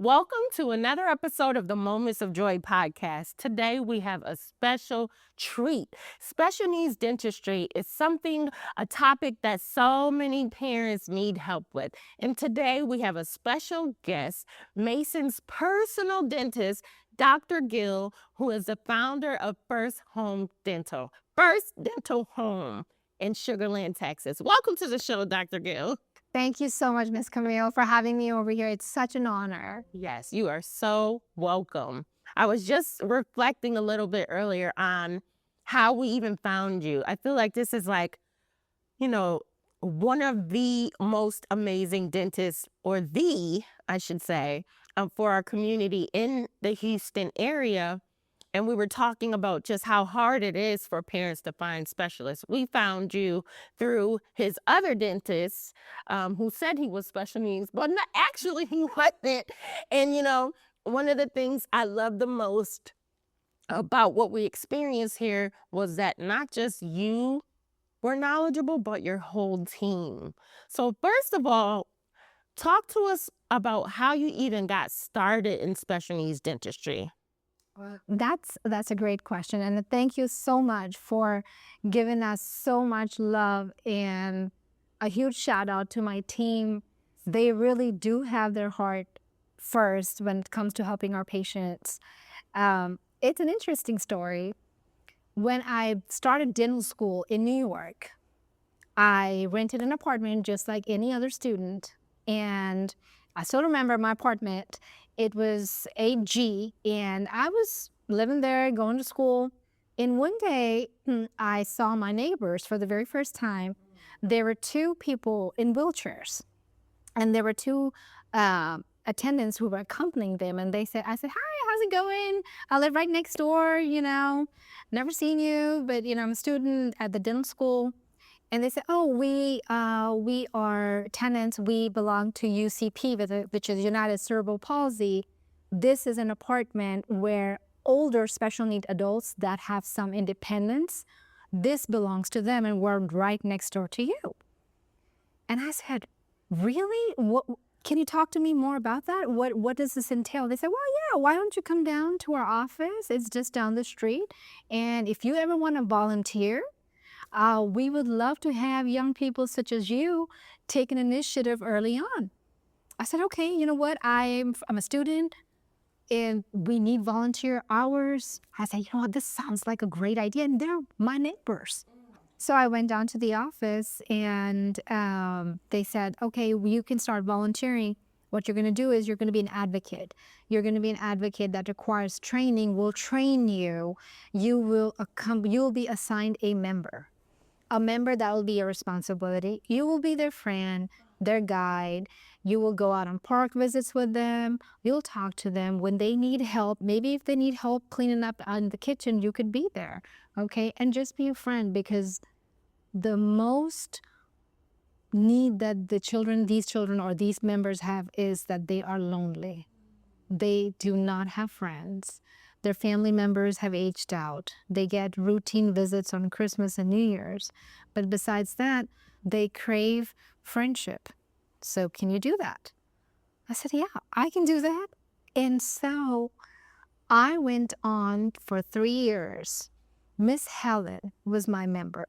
Welcome to another episode of the Moments of Joy podcast. Today we have a special treat. Special needs dentistry is a topic that so many parents need help with. And today we have a special guest, Mason's personal dentist, Dr. Gill, who is the founder of First Dental Home in Sugar Land, Texas. Welcome to the show, Dr. Gill. Thank you so much, Miss Camille, for having me over here. It's such an honor. Yes, you are so welcome. I was just reflecting a little bit earlier on how we even found you. I feel like this is one of the most amazing dentists, I should say, for our community in the Houston area. And we were talking about just how hard it is for parents to find specialists. We found you through his other dentist who said he was special needs, but not, actually he wasn't. And, one of the things I love the most about what we experienced here was that not just you were knowledgeable, but your whole team. So first of all, talk to us about how you even got started in special needs dentistry. That's a great question, and thank you so much for giving us so much love, and a huge shout out to my team. They really do have their heart first when it comes to helping our patients. It's an interesting story. When I started dental school in New York, I rented an apartment just like any other student, and I still remember my apartment. It was 8G, and I was living there, going to school. And one day, I saw my neighbors for the very first time. There were two people in wheelchairs, and there were two attendants who were accompanying them. And I said, "Hi, how's it going? I live right next door, never seen you, but, I'm a student at the dental school." And they said, "Oh, we are tenants. We belong to UCP, which is United Cerebral Palsy. This is an apartment where older special need adults that have some independence, this belongs to them, and we're right next door to you." And I said, "Really? What? Can you talk to me more about that? What does this entail?" They said, "Well, yeah, why don't you come down to our office? It's just down the street. And if you ever want to volunteer, we would love to have young people such as you take an initiative early on." I said, "Okay, you know what? I'm a student and we need volunteer hours." I said, "You know what? This sounds like a great idea. And they're my neighbors." So I went down to the office, and they said, "Okay, you can start volunteering. What you're going to do is you're going to be an advocate. You're going to be an advocate that requires training. We'll train you. You will be assigned a member that will be your responsibility. You will be their friend, their guide. You will go out on park visits with them. You'll talk to them when they need help. Maybe if they need help cleaning up in the kitchen, you could be there, okay? And just be a friend, because the most need that these children or these members have is that they are lonely. They do not have friends. Their family members have aged out. They get routine visits on Christmas and New Year's. But besides that, they crave friendship. So can you do that?" I said, "Yeah, I can do that." And so I went on for 3 years. Miss Helen was my member.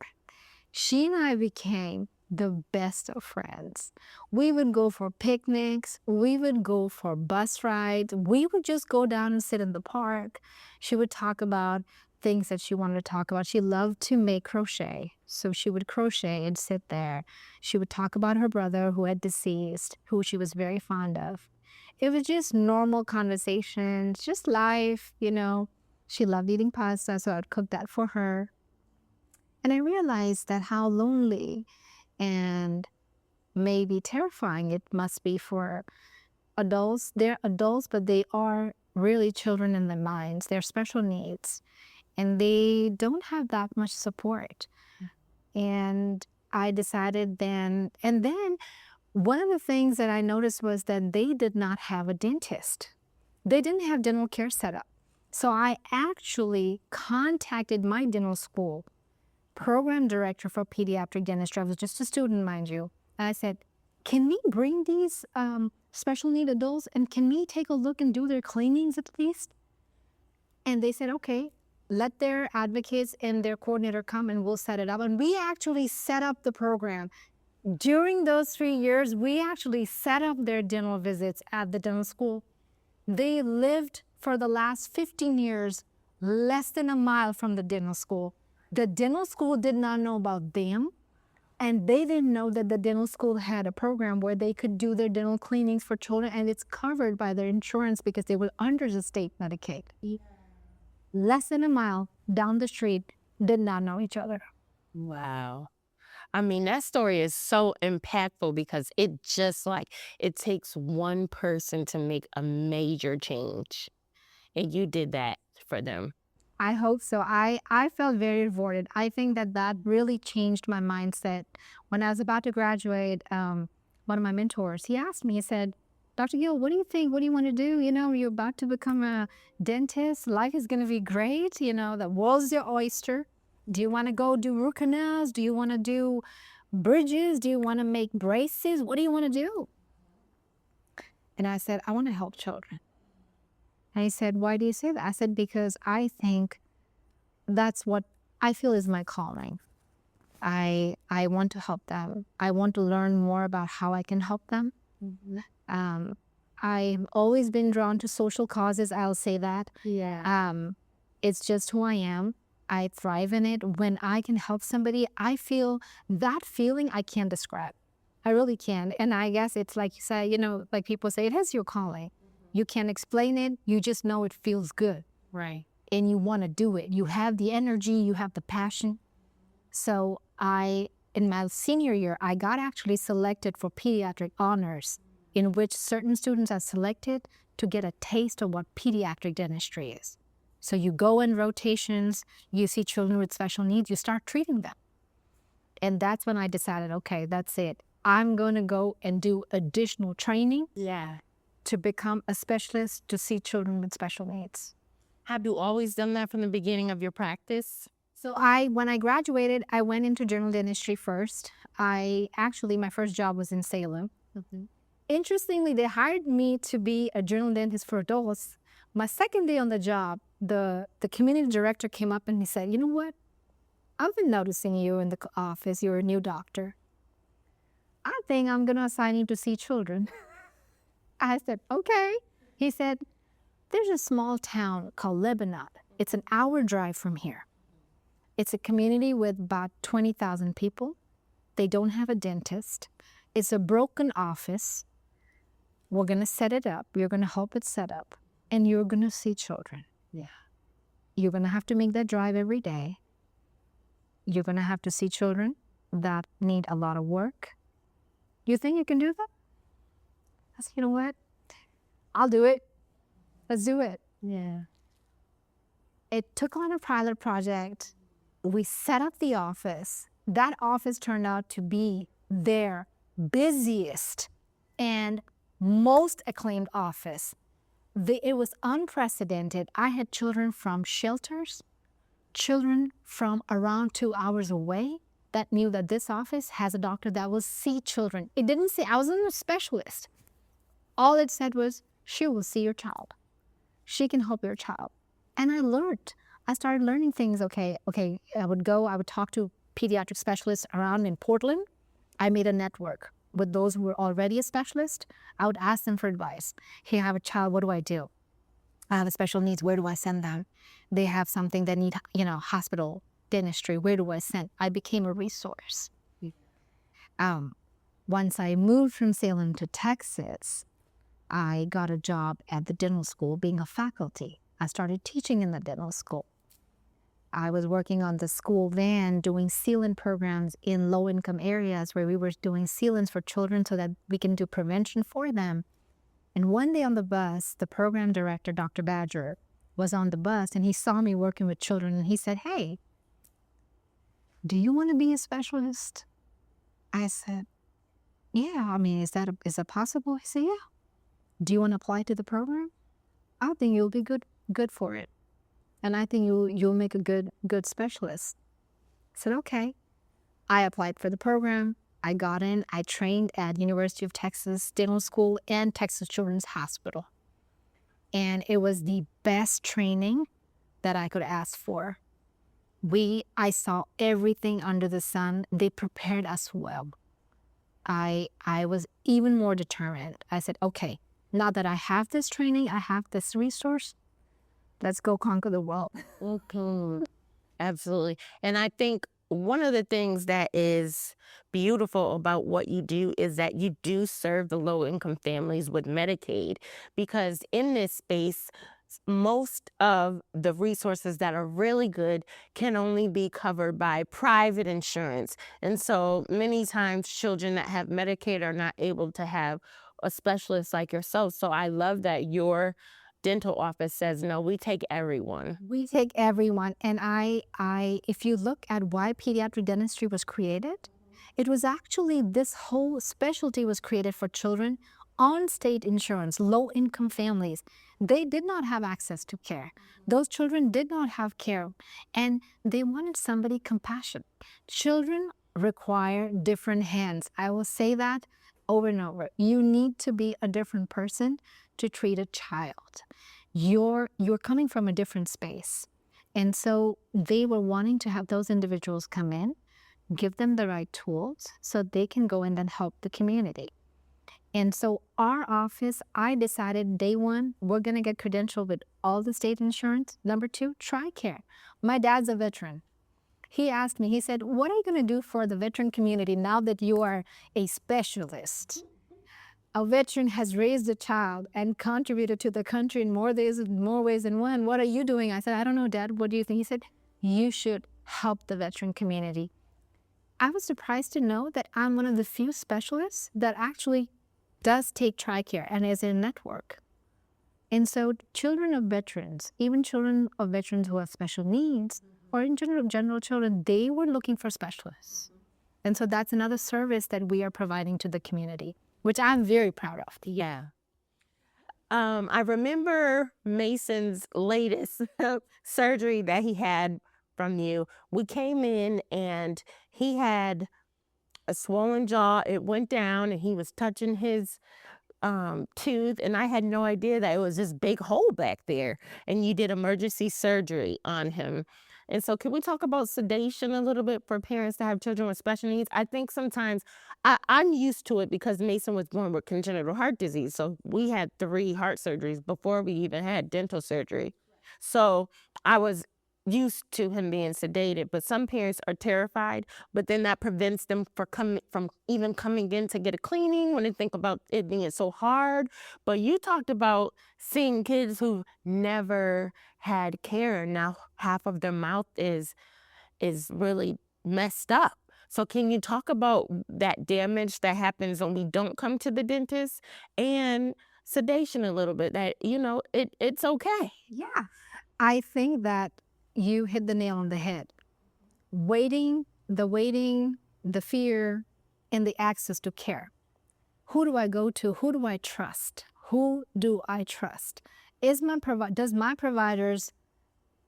She and I became the best of friends. We would go for picnics. We would go for bus rides. We would just go down and sit in the park. She would talk about things that she wanted to talk about. She loved to make crochet. So she would crochet and sit there. She would talk about her brother who had deceased, who she was very fond of. It was just normal conversations, just life, She loved eating pasta, so I'd cook that for her. And I realized that how lonely and maybe terrifying it must be for adults. They're adults, but they are really children in their minds. They're special needs, and they don't have that much support. And I decided then one of the things that I noticed was that they did not have a dentist. They didn't have dental care set up. So I actually contacted my dental school program director for pediatric dentistry. I was just a student, mind you. And I said, "Can we bring these special need adults, and can we take a look and do their cleanings at least? And they said, okay, let their advocates and their coordinator come and we'll set it up. And we actually set up the program. During those 3 years, we actually set up their dental visits at the dental school. They lived for the last 15 years less than a mile from the dental school. The dental school did not know about them, and they didn't know that the dental school had a program where they could do their dental cleanings for children, and it's covered by their insurance because they were under the state Medicaid. Less than a mile down the street, did not know each other. Wow. I mean, that story is so impactful because it takes one person to make a major change. And you did that for them. I hope so. I felt very rewarded. I think that that really changed my mindset. When I was about to graduate, one of my mentors, he asked me, he said, Dr. Gill, what do you think? What do you want to do? You know, you're about to become a dentist. Life is going to be great. You know, the world's your oyster. Do you want to go do root canals? Do you want to do bridges? Do you want to make braces? What do you want to do? And I said, I want to help children. And he said, why do you say that? I said, because I think that's what I feel is my calling. I want to help them. I want to learn more about how I can help them. I've always been drawn to social causes. I'll say that. Yeah. It's just who I am. I thrive in it. When I can help somebody, I feel that feeling I can't describe. I really can. And I guess it's like you say, you know, like people say, it is your calling. You can't explain it. You just know it feels good. Right. And you want to do it. You have the energy, you have the passion. So in my senior year, I got actually selected for pediatric honors, in which certain students are selected to get a taste of what pediatric dentistry is. So you go in rotations, you see children with special needs, you start treating them. And that's when I decided, okay, that's it. I'm going to go and do additional training. Yeah. To become a specialist to see children with special needs. Have you always done that from the beginning of your practice? So when I graduated, I went into general dentistry first. My first job was in Salem. Interestingly, they hired me to be a general dentist for adults. My second day on the job, the community director came up and he said, you know what? I've been noticing you in the office. You're a new doctor. I think I'm going to assign you to see children. I said, okay. He said, there's a small town called Lebanon. It's an hour drive from here. It's a community with about 20,000 people. They don't have a dentist. It's a broken office. We're going to set it up. You're going to help it set up. And you're going to see children. Yeah. You're going to have to make that drive every day. You're going to have to see children that need a lot of work. You think you can do that? I said, you know what? I'll do it. Let's do it. Yeah. It took on a pilot project. We set up the office. That office turned out to be their busiest and most acclaimed office. It was unprecedented. I had children from shelters, children from around 2 hours away that knew that this office has a doctor that will see children. It didn't say I wasn't a specialist. All it said was, she will see your child. She can help your child. And I learned. I started learning things. Okay, I would talk to pediatric specialists around in Portland. I made a network with those who were already a specialist. I would ask them for advice. Hey, I have a child, what do I do? I have a special needs, where do I send them? They have something that need, hospital dentistry, where do I send? I became a resource. Once I moved from Salem to Texas, I got a job at the dental school being a faculty. I started teaching in the dental school. I was working on the school van doing sealant programs in low-income areas where we were doing sealants for children so that we can do prevention for them. And one day on the bus, the program director, Dr. Badger, was on the bus and he saw me working with children and he said, hey, do you want to be a specialist? I said, yeah, I mean, is that possible? He said, yeah. Do you want to apply to the program? I think you'll be good for it. And I think you'll make a good specialist. I said, okay. I applied for the program. I got in, I trained at University of Texas Dental School and Texas Children's Hospital. And it was the best training that I could ask for. I saw everything under the sun. They prepared us well. I was even more determined. I said, okay, now that I have this training, I have this resource, let's go conquer the world. Mhm. Absolutely. And I think one of the things that is beautiful about what you do is that you do serve the low income families with Medicaid, because in this space, most of the resources that are really good can only be covered by private insurance. And so many times children that have Medicaid are not able to have a specialist like yourself. So I love that your dental office says, no, we take everyone. We take everyone. And if you look at why pediatric dentistry was created, it was actually this whole specialty was created for children on state insurance, low income families. They did not have access to care. Those children did not have care, and they wanted somebody compassionate. Children require different hands. I will say that over and over. You need to be a different person to treat a child. You're coming from a different space. And so they were wanting to have those individuals come in, give them the right tools so they can go in and help the community. And so our office, I decided day one, we're going to get credentialed with all the state insurance. Number two, TRICARE. My dad's a veteran. He asked me, he said, what are you going to do for the veteran community now that you are a specialist? A veteran has raised a child and contributed to the country in more ways than one. What are you doing? I said, I don't know, Dad. What do you think? He said, you should help the veteran community. I was surprised to know that I'm one of the few specialists that actually does take TRICARE and is in a network. And so children of veterans, even children of veterans who have special needs, or in general children, they were looking for specialists. And so that's another service that we are providing to the community, which I'm very proud of. Yeah. I remember Mason's latest surgery that he had from you. We came in and he had a swollen jaw. It went down and he was touching his tooth, and I had no idea that it was this big hole back there. And you did emergency surgery on him. And so, can we talk about sedation a little bit for parents that have children with special needs? I think sometimes I'm used to it because Mason was born with congenital heart disease. So, we had 3 heart surgeries before we even had dental surgery. So, I was used to him being sedated, but some parents are terrified, but then that prevents them from even coming in to get a cleaning when they think about it being so hard. But you talked about seeing kids who never had care, and now half of their mouth is really messed up. So can you talk about that damage that happens when we don't come to the dentist, and sedation a little bit, that it's okay? Yeah. I think that you hit the nail on the head. Waiting, the fear, and the access to care. Who do I go to? Who do I trust? Who do I trust? Does my provider's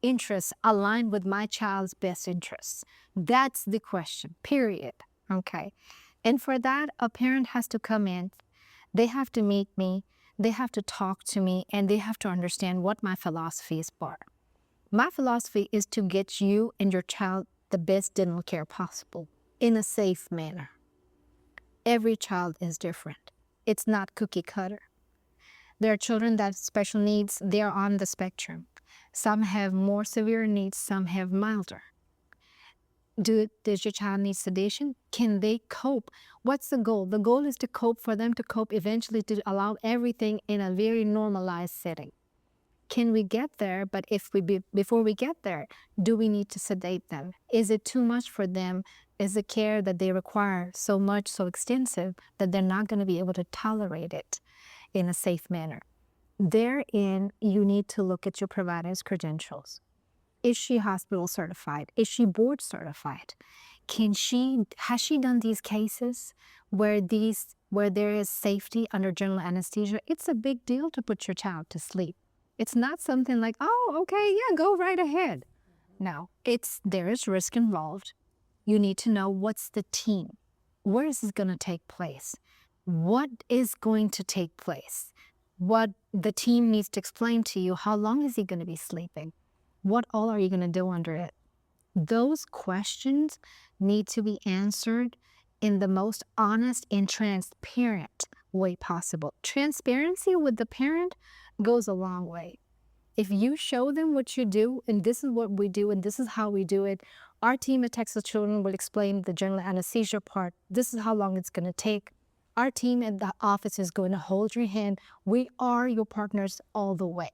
interests align with my child's best interests? That's the question, period. Okay. And for that, a parent has to come in. They have to meet me. They have to talk to me, and they have to understand what my philosophies are. My philosophy is to get you and your child the best dental care possible in a safe manner. Every child is different. It's not cookie cutter. There are children that have special needs. They're on the spectrum. Some have more severe needs. Some have milder. Does your child need sedation? Can they cope? What's the goal? The goal is to cope, for them to cope eventually, to allow everything in a very normalized setting. Can we get there? But before we get there, do we need to sedate them? Is it too much for them? Is the care that they require so extensive that they're not going to be able to tolerate it in a safe manner? Therein, you need to look at your provider's credentials. Is she hospital certified? Is she board certified? Has she done these cases where there is safety under general anesthesia? It's a big deal to put your child to sleep. It's not something like, oh, okay, yeah, go right ahead. No, there is risk involved. You need to know what's the team. where is this going to take place? What is going to take place? What the team needs to explain to you, how long is he going to be sleeping? What all are you going to do under it? Those questions need to be answered in the most honest and transparent way possible. Transparency with the parent goes a long way. If you show them what you do, and this is what we do, and this is how we do it, our team at Texas Children will explain the general anesthesia part. This is how long it's going to take. Our team at the office is going to hold your hand. We are your partners all the way.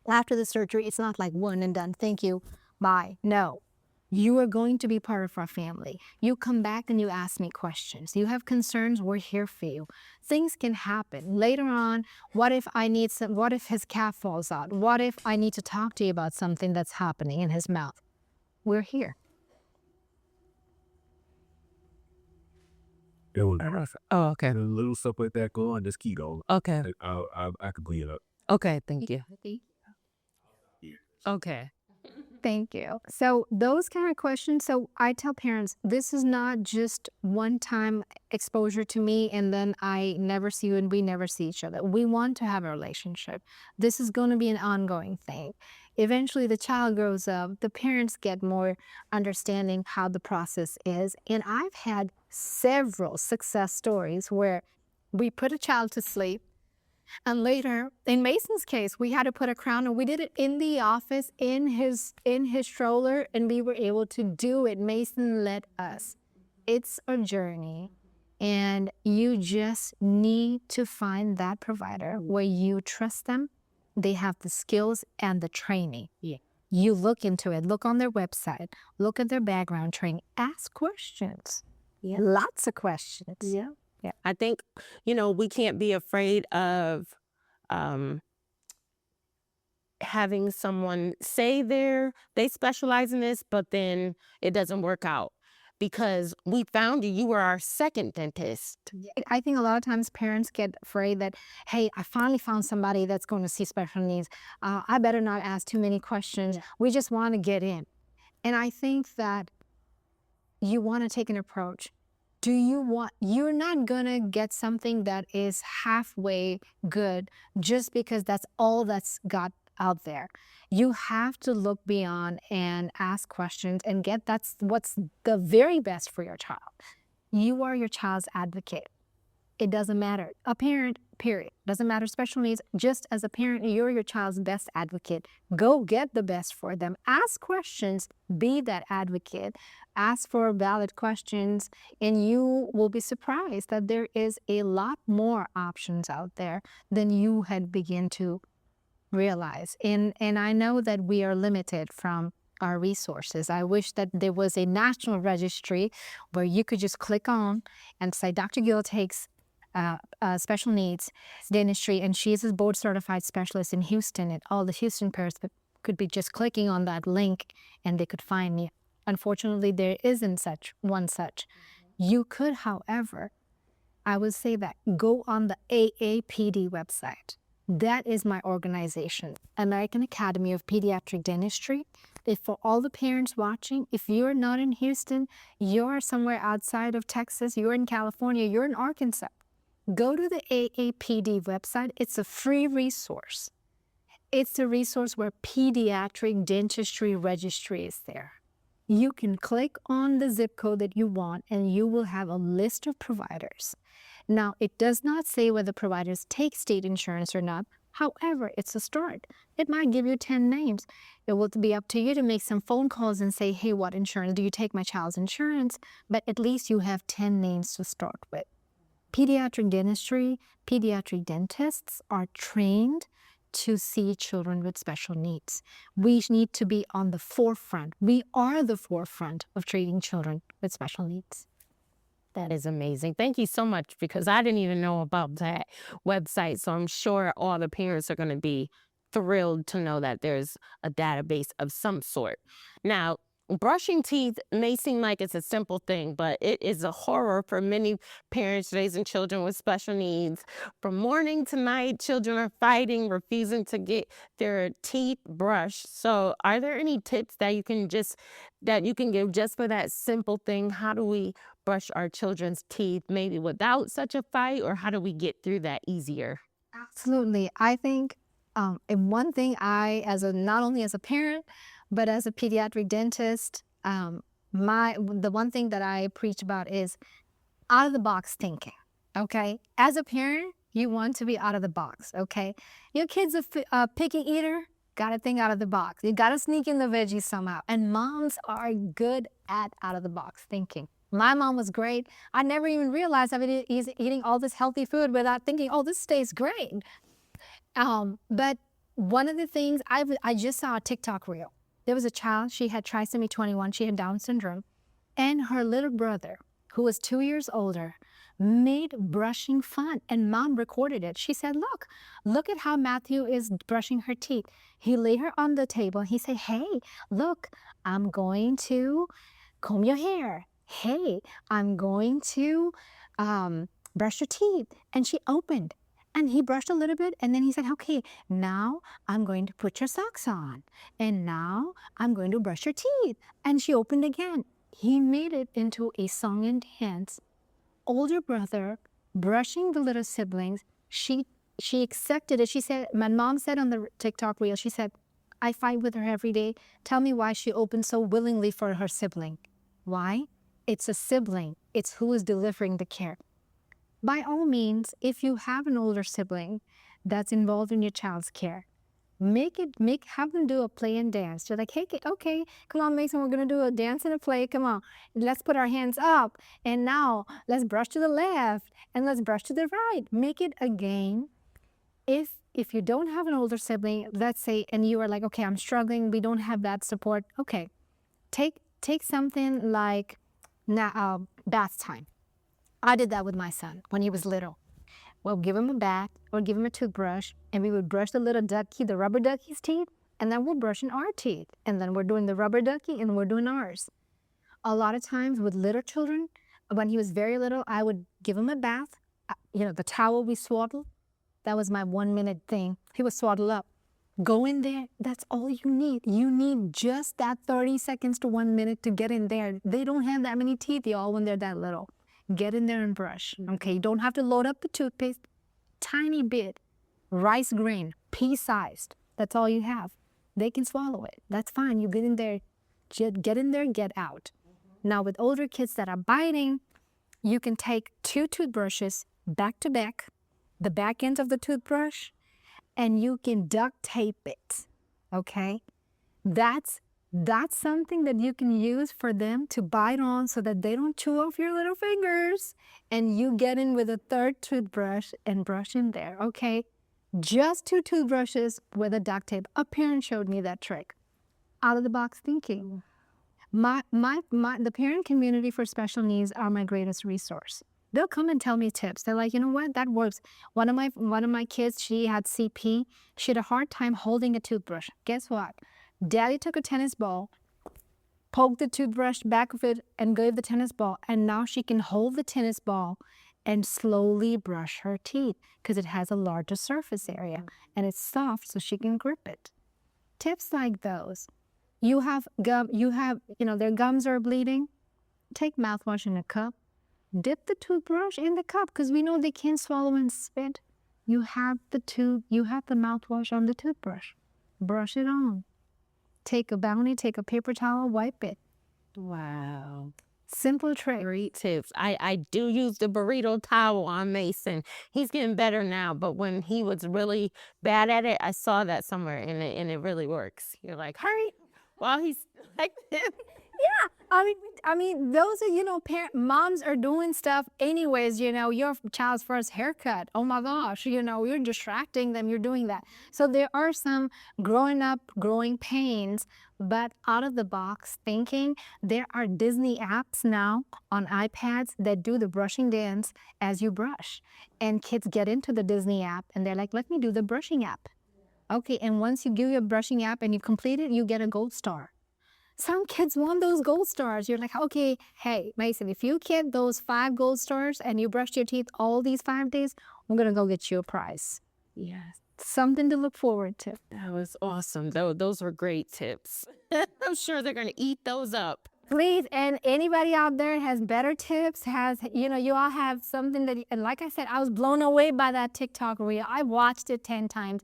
After the surgery, it's not like one and done. Thank you. Bye. No. You are going to be part of our family. You come back and you ask me questions. You have concerns, we're here for you. Things can happen. Later on, what if his calf falls out? What if I need to talk to you about something that's happening in his mouth? We're here. It was Oh, okay. little stuff like that go on. Just keep going. Okay. I can clean it up. Okay. Thank you. Okay. Thank you. So those kind of questions, so I tell parents, this is not just one-time exposure to me and then I never see you and we never see each other. We want to have a relationship. This is going to be an ongoing thing. Eventually the child grows up, the parents get more understanding how the process is. And I've had several success stories where we put a child to sleep, and later, in Mason's case, we had to put a crown, and we did it in the office in his stroller, and we were able to do it. Mason let us. It's a journey, and you just need to find that provider where you trust them. They have the skills and the training. Yeah. You look into it. Look on their website. Look at their background training. Ask questions. Yeah. Lots of questions. Yeah. Yeah. I think, we can't be afraid of having someone say they specialize in this, but then it doesn't work out because we found you were our second dentist. I think a lot of times parents get afraid that, hey, I finally found somebody that's going to see special needs. I better not ask too many questions. Yeah. We just want to get in. And I think that you want to take an approach. You're not gonna get something that is halfway good just because that's all that's got out there. You have to look beyond and ask questions and that's what's the very best for your child. You are your child's advocate. It doesn't matter. A parent, period. Doesn't matter special needs. Just as a parent, you're your child's best advocate. Go get the best for them. Ask questions. Be that advocate. Ask for valid questions, and you will be surprised that there is a lot more options out there than you had begun to realize. And I know that we are limited from our resources. I wish that there was a national registry where you could just click on and say, Dr. Gill takes special needs dentistry, and she is a board certified specialist in Houston, and all the Houston parents could be just clicking on that link and they could find me. Unfortunately, there isn't one such. You could, however, I would say that go on the AAPD website. That is my organization, American Academy of Pediatric Dentistry. If for all the parents watching, if you're not in Houston, you're somewhere outside of Texas, you're in California, you're in Arkansas, go to the AAPD website. It's a free resource. It's a resource where pediatric dentistry registry is there. You can click on the zip code that you want and you will have a list of providers. Now, it does not say whether providers take state insurance or not. However, it's a start. It might give you 10 names. It will be up to you to make some phone calls and say, hey, what insurance? Do you take my child's insurance? But at least you have 10 names to start with. Pediatric dentistry, pediatric dentists are trained to see children with special needs. We need to be on the forefront. We are the forefront of treating children with special needs. That is amazing. Thank you so much, because I didn't even know about that website. So I'm sure all the parents are going to be thrilled to know that there's a database of some sort. Now, brushing teeth may seem like it's a simple thing, but it is a horror for many parents raising children with special needs. From morning to night, children are fighting, refusing to get their teeth brushed. So are there any tips that you can give just for that simple thing? How do we brush our children's teeth maybe without such a fight, or how do we get through that easier? Absolutely. I think and one thing not only as a parent, but as a pediatric dentist, the one thing that I preach about is out of the box thinking. Okay, as a parent, you want to be out of the box. Okay, your kid's a picky eater. Got to think out of the box. You got to sneak in the veggies somehow. And moms are good at out of the box thinking. My mom was great. I never even realized I was eating all this healthy food without thinking, oh, this tastes great. But one of the things I just saw a TikTok reel. There was a child, she had trisomy 21, she had Down syndrome, and her little brother, who was 2 years older, made brushing fun, and mom recorded it. She said, look at how Matthew is brushing her teeth. He lay her on the table. He said, hey, look, I'm going to comb your hair. Hey, I'm going to brush your teeth. And she opened. And he brushed a little bit, and then he said, okay, now I'm going to put your socks on. And now I'm going to brush your teeth. And she opened again. He made it into a song and dance. Older brother brushing the little siblings. She accepted it. She said, my mom said on the TikTok reel, she said, I fight with her every day. Tell me why she opened so willingly for her sibling. Why? It's a sibling. It's who is delivering the care. By all means, if you have an older sibling that's involved in your child's care, have them do a play and dance. You're like, hey, okay, come on, Mason, we're gonna do a dance and a play. Come on, let's put our hands up, and now let's brush to the left and let's brush to the right. Make it a game. If you don't have an older sibling, let's say, and you are like, okay, I'm struggling, we don't have that support. Okay, take something like bath time. I did that with my son when he was little. We'll give him a bath or give him a toothbrush, and we would brush the little ducky, the rubber ducky's teeth, and then we're brushing our teeth. And then we're doing the rubber ducky and we're doing ours. A lot of times with little children, when he was very little, I would give him a bath. The towel we swaddle, that was my 1 minute thing. He was swaddled up. Go in there. That's all you need. You need just that 30 seconds to 1 minute to get in there. They don't have that many teeth, y'all, when they're that little. Get in there and brush. Okay, you don't have to load up the toothpaste. Tiny bit. Rice grain, pea-sized. That's all you have. They can swallow it. That's fine. You get in there, get out. Now with older kids that are biting, you can take 2 toothbrushes back to back, the back end of the toothbrush, and you can duct tape it. Okay? That's something that you can use for them to bite on so that they don't chew off your little fingers. And you get in with a 3rd toothbrush and brush in there, okay? Just 2 toothbrushes with a duct tape. A parent showed me that trick. Out of the box thinking. The parent community for special needs are my greatest resource. They'll come and tell me tips. They're like, you know what, that works. One of my kids, she had CP. She had a hard time holding a toothbrush. Guess what? Daddy took a tennis ball, poked the toothbrush back of it, and gave the tennis ball. And now she can hold the tennis ball and slowly brush her teeth because it has a larger surface area and it's soft so she can grip it. Tips like those. You have gum, their gums are bleeding. Take mouthwash in a cup. Dip the toothbrush in the cup because we know they can't swallow and spit. You have the mouthwash on the toothbrush. Brush it on. Take a Bounty, take a paper towel, wipe it. Wow. Simple trick. Great tips. I do use the burrito towel on Mason. He's getting better now, but when he was really bad at it, I saw that somewhere and it really works. You're like, hurry while he's like this. Yeah, I mean, those are, moms are doing stuff anyways, your child's first haircut. Oh my gosh, you're distracting them, you're doing that. So there are some growing pains, but out of the box thinking. There are Disney apps now on iPads that do the brushing dance as you brush. And kids get into the Disney app and they're like, let me do the brushing app. Okay, and once you do your brushing app and you complete it, you get a gold star. Some kids want those gold stars. You're like, okay, hey, Mason, if you get those 5 gold stars and you brushed your teeth all these 5 days, I'm going to go get you a prize. Yes. Something to look forward to. That was awesome. Those were great tips. I'm sure they're going to eat those up. Please, and anybody out there has better tips, you all have something that, and like I said, I was blown away by that TikTok reel. I watched it 10 times.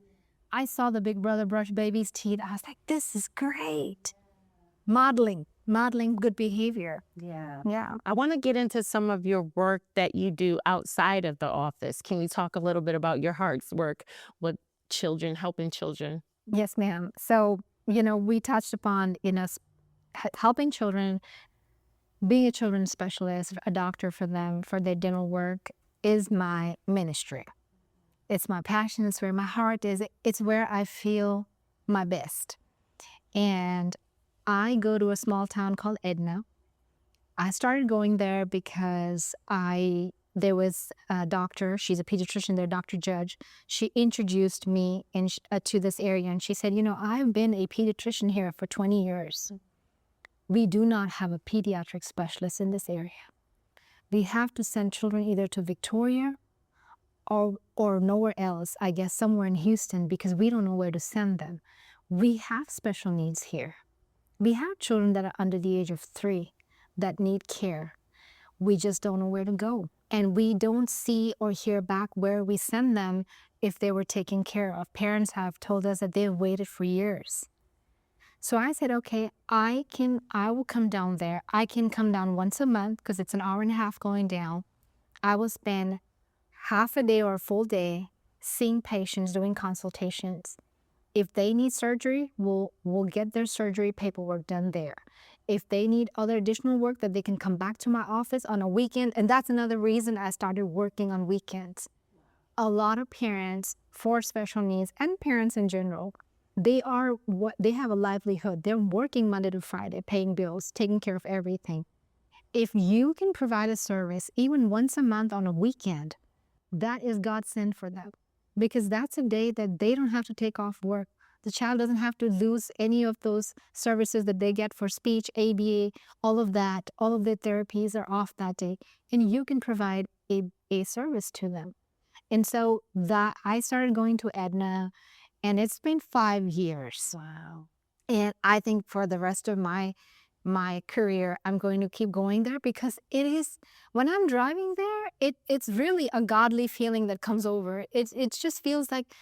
I saw the big brother brush baby's teeth. I was like, this is great. Modeling good behavior. Yeah. Yeah. I want to get into some of your work that you do outside of the office. Can we talk a little bit about your heart's work with children, helping children? Yes, ma'am. So, we touched upon, helping children, being a children's specialist, a doctor for them, for their dental work is my ministry. It's my passion. It's where my heart is. It's where I feel my best. And I go to a small town called Edna. I started going there because there was a doctor. She's a pediatrician there, Dr. Judge. She introduced me to this area, and she said, I've been a pediatrician here for 20 years. We do not have a pediatric specialist in this area. We have to send children either to Victoria or nowhere else, I guess somewhere in Houston, because we don't know where to send them. We have special needs here. We have children that are under the age of 3 that need care. We just don't know where to go. And we don't see or hear back where we send them if they were taken care of. Parents have told us that they've waited for years. So I said, okay, I will come down there. I can come down once a month because it's an hour and a half going down. I will spend half a day or a full day seeing patients, doing consultations. If they need surgery, we'll get their surgery paperwork done there. If they need other additional work, that they can come back to my office on a weekend. And that's another reason I started working on weekends. A lot of parents for special needs, and parents in general, they have a livelihood. They're working Monday to Friday, paying bills, taking care of everything. If you can provide a service even once a month on a weekend, that is God sent for them, because that's a day that they don't have to take off work. The child doesn't have to lose any of those services that they get for speech, ABA, all of that. All of their therapies are off that day, and you can provide a service to them. And so that I started going to Edna, and it's been 5 years. Wow. And I think for the rest of my career, I'm going to keep going there, because it is, when I'm driving there, it's really a godly feeling that comes over. It just feels like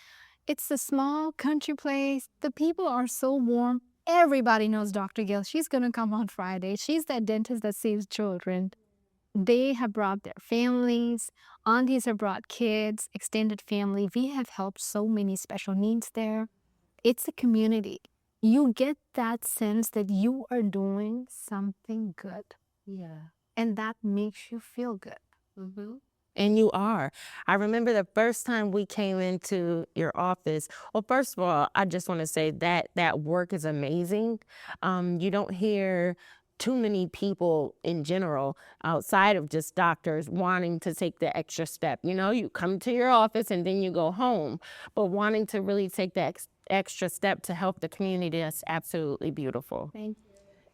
it's a small country place. The people are so warm. Everybody knows Dr. Gill. She's going to come on Friday. She's that dentist that sees children. They have brought their families. Aunties have brought kids, extended family. We have helped so many special needs there. It's a community. You get that sense that you are doing something good. Yeah. And that makes you feel good. Mm-hmm. And you are. I remember the first time we came into your office. Well, first of all, I just want to say that work is amazing. You don't hear too many people in general outside of just doctors wanting to take the extra step. You come to your office and then you go home, but wanting to really take the extra step to help the community, that's absolutely beautiful. Thank you.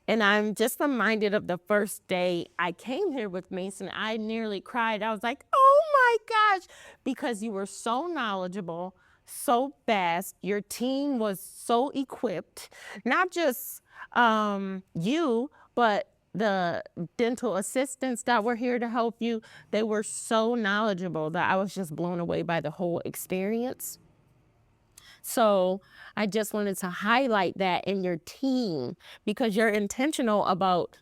And I'm just reminded of the first day I came here with Mason. I nearly cried. I was like, oh my gosh, because you were so knowledgeable, so fast. Your team was so equipped, not just you, but the dental assistants that were here to help you. They were so knowledgeable that I was just blown away by the whole experience. So I just wanted to highlight that in your team, because you're intentional about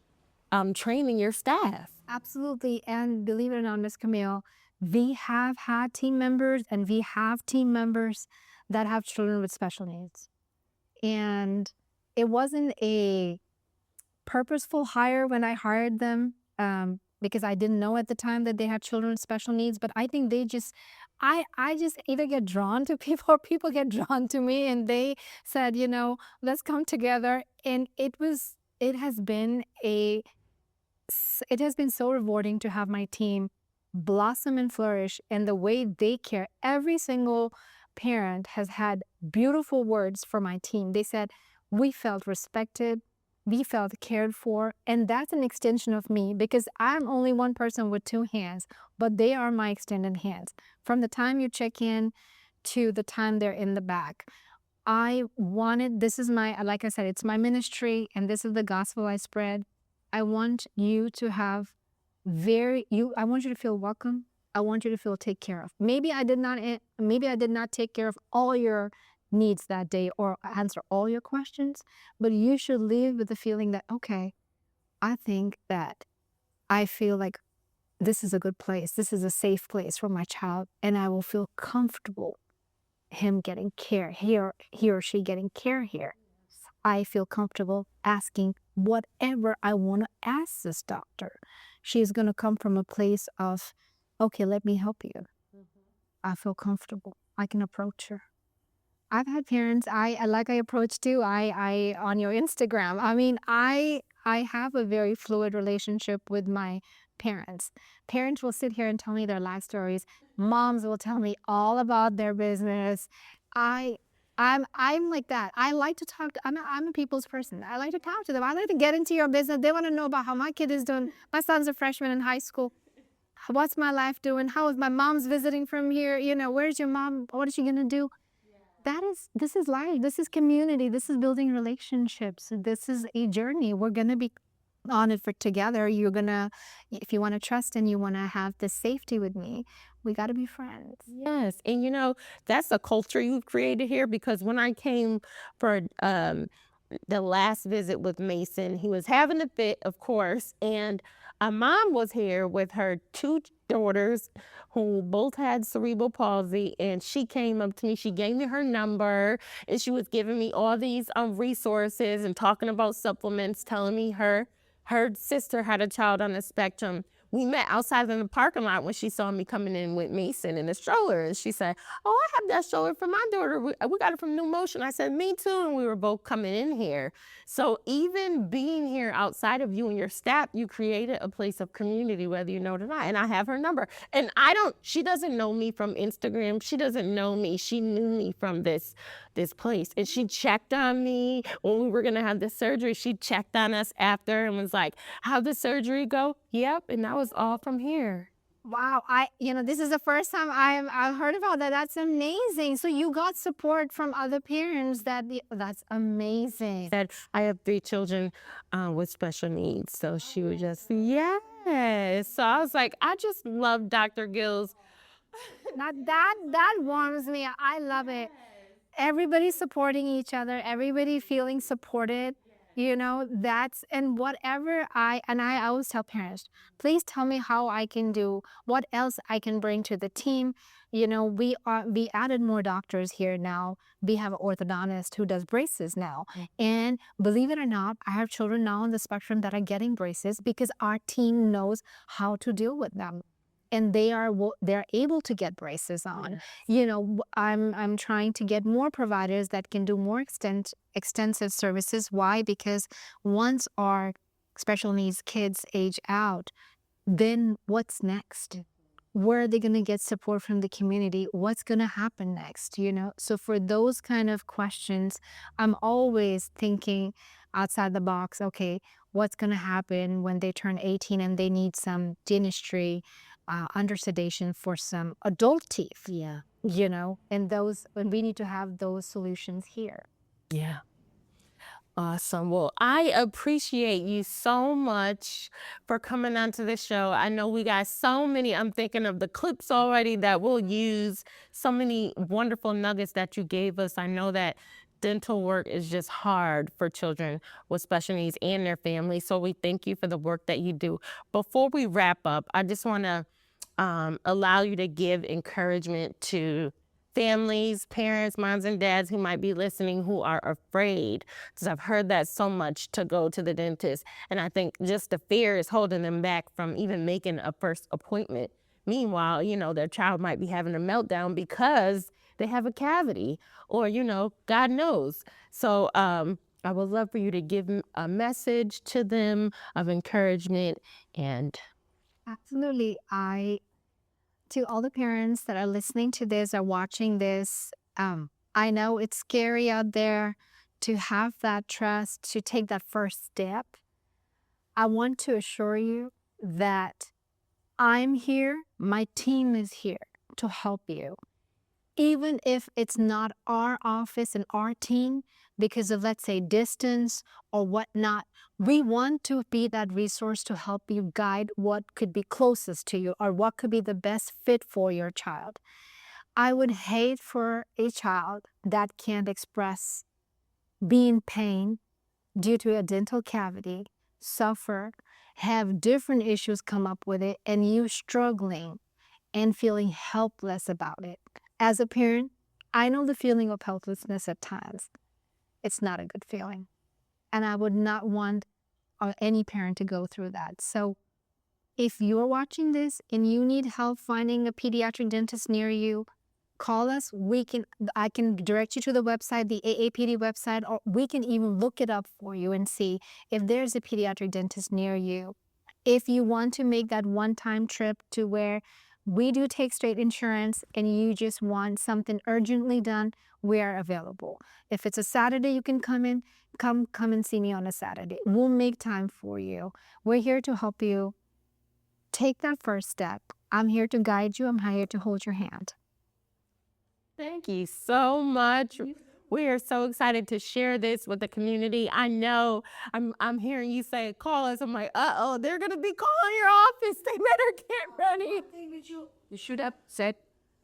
training your staff. Absolutely. And believe it or not, Ms. Camille, we have had team members, and we have team members that have children with special needs. And it wasn't a purposeful hire when I hired them, because I didn't know at the time that they had children with special needs. But I think I just either get drawn to people or people get drawn to me, and they said, let's come together. And it has been so rewarding to have my team blossom and flourish, and the way they care. Every single parent has had beautiful words for my team. They said, we felt respected, we felt cared for, and that's an extension of me, because I'm only one person with 2 hands, but they are my extended hands. From the time you check in to the time they're in the back. Like I said, it's my ministry, and this is the gospel I spread. I want you to have I want you to feel welcome. I want you to feel taken care of. Maybe I did not take care of all your needs that day or answer all your questions, but you should leave with the feeling that, okay, I think that I feel like this is a good place. This is a safe place for my child, and I will feel comfortable him getting care here, he or she getting care here. I feel comfortable asking whatever I want to ask this doctor. She's going to come from a place of, okay, let me help you. I feel comfortable. I can approach her. I've had parents like I approached too. I on your Instagram. I mean, I have a very fluid relationship with my parents. Parents will sit here and tell me their life stories. Moms will tell me all about their business. I I'm like that. I like to talk to, I'm a people's person. I like to talk to them. I like to get into your business. They want to know about how my kid is doing. My son's a freshman in high school. What's my life doing? How is my mom's visiting from here? Where's your mom? What is she gonna do? This is life. This is community. This is building relationships. This is a journey. We're going to be on it for together. If you want to trust and you want to have the safety with me, we got to be friends. Yes. And that's a culture you've created here, because when I came for the last visit with Mason, he was having a fit, of course, and a mom was here with her two daughters who both had cerebral palsy, and she came up to me. She gave me her number, and she was giving me all these resources and talking about supplements, telling me her sister had a child on the spectrum. We met outside in the parking lot when she saw me coming in with Mason in a stroller, and she said, "Oh, I have that stroller for my daughter. We got it from New Motion." I said, "Me too," and we were both coming in here. So even being here outside of you and your staff, you created a place of community, whether you know it or not. And I have her number. And she doesn't know me from Instagram. She doesn't know me. She knew me from this place. And she checked on me when we were going to have the surgery. She checked on us after and was like, "How'd the surgery go?" Yep. And that was all from here. Wow, this is the first time I've heard about that. That's amazing. So you got support from other parents. That's amazing. Said, "I have 3 children with special needs." So she was just, yes. So I was like, I just love Dr. Gill's. Now that warms me. I love it. Everybody supporting each other, everybody feeling supported. And I always tell parents, please tell me how I can do, what else I can bring to the team. We added more doctors here now. We have an orthodontist who does braces now. And believe it or not, I have children now on the spectrum that are getting braces because our team knows how to deal with them. And they're able to get braces on. I'm trying to get more providers that can do more extensive services. Why? Because once our special needs kids age out, then what's next? Where are they going to get support from the community? What's going to happen next? So for those kind of questions, I'm always thinking outside the box. Okay, what's going to happen when they turn 18 and they need some dentistry under sedation for some adult teeth? Yeah. And we need to have those solutions here. Yeah. Awesome. Well, I appreciate you so much for coming onto the show. I know we got so many, I'm thinking of the clips already that we'll use, so many wonderful nuggets that you gave us. I know that dental work is just hard for children with special needs and their families. So we thank you for the work that you do. Before we wrap up, I just want to allow you to give encouragement to families, parents, moms and dads who might be listening who are afraid, because I've heard that so much, to go to the dentist. And I think just the fear is holding them back from even making a first appointment. Meanwhile, their child might be having a meltdown because they have a cavity, or, God knows. So I would love for you to give a message to them of encouragement. And Absolutely. To all the parents that are listening to this or watching this, I know it's scary out there to have that trust, to take that first step. I want to assure you that I'm here, my team is here to help you. even if it's not our office and our team, because of, let's say, distance or whatnot, we want to be that resource to help you guide what could be closest to you or what could be the best fit for your child. I would hate for a child that can't express, be in pain due to a dental cavity, suffer, have different issues come up with it, and you struggling and feeling helpless about it. As a parent, I know the feeling of helplessness at times. It's not a good feeling. And I would not want any parent to go through that. So if you're watching this and you need help finding a pediatric dentist near you, call us. I can direct you to the website, the AAPD website, or we can even look it up for you and see if there's a pediatric dentist near you. If you want to make that one-time trip to where we do take state insurance and you just want something urgently done, we are available. If it's a Saturday, you can come and see me on a Saturday. We'll make time for you. We're here to help you take that first step. I'm here to guide you. I'm here to hold your hand. Thank you so much. We are so excited to share this with the community. I know I'm hearing you say, call us. I'm like, uh-oh, they're going to be calling your office. They better get ready. You should have said,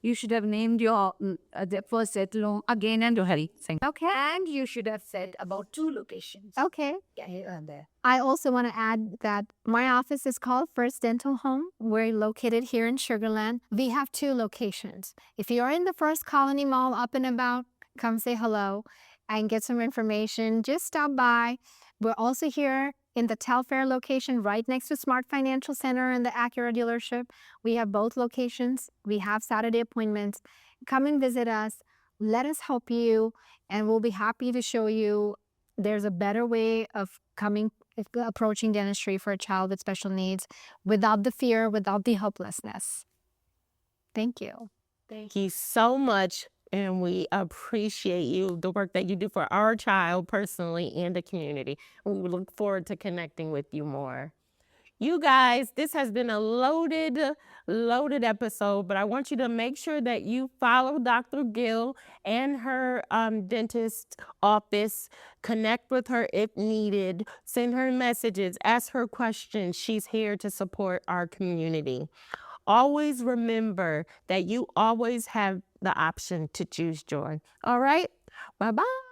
you should have named your the first set long again and hurry. Okay. And you should have said about 2 locations. Okay. Yeah, here and there. I also want to add that my office is called First Dental Home. We're located here in Sugar Land. We have 2 locations. If you're in the First Colony Mall up and about, come say hello and get some information. Just stop by. We're also here in the Telfair location right next to Smart Financial Center and the Acura dealership. We have both locations. We have Saturday appointments. Come and visit us. Let us help you, and we'll be happy to show you there's a better way of approaching dentistry for a child with special needs without the fear, without the helplessness. Thank you. Thank you so much. And we appreciate you, the work that you do for our child personally and the community. And we look forward to connecting with you more. You guys, this has been a loaded episode, but I want you to make sure that you follow Dr. Gill and her dentist office. Connect with her if needed. Send her messages. Ask her questions. She's here to support our community. Always remember that you always have the option to choose joy. All right? Bye-bye.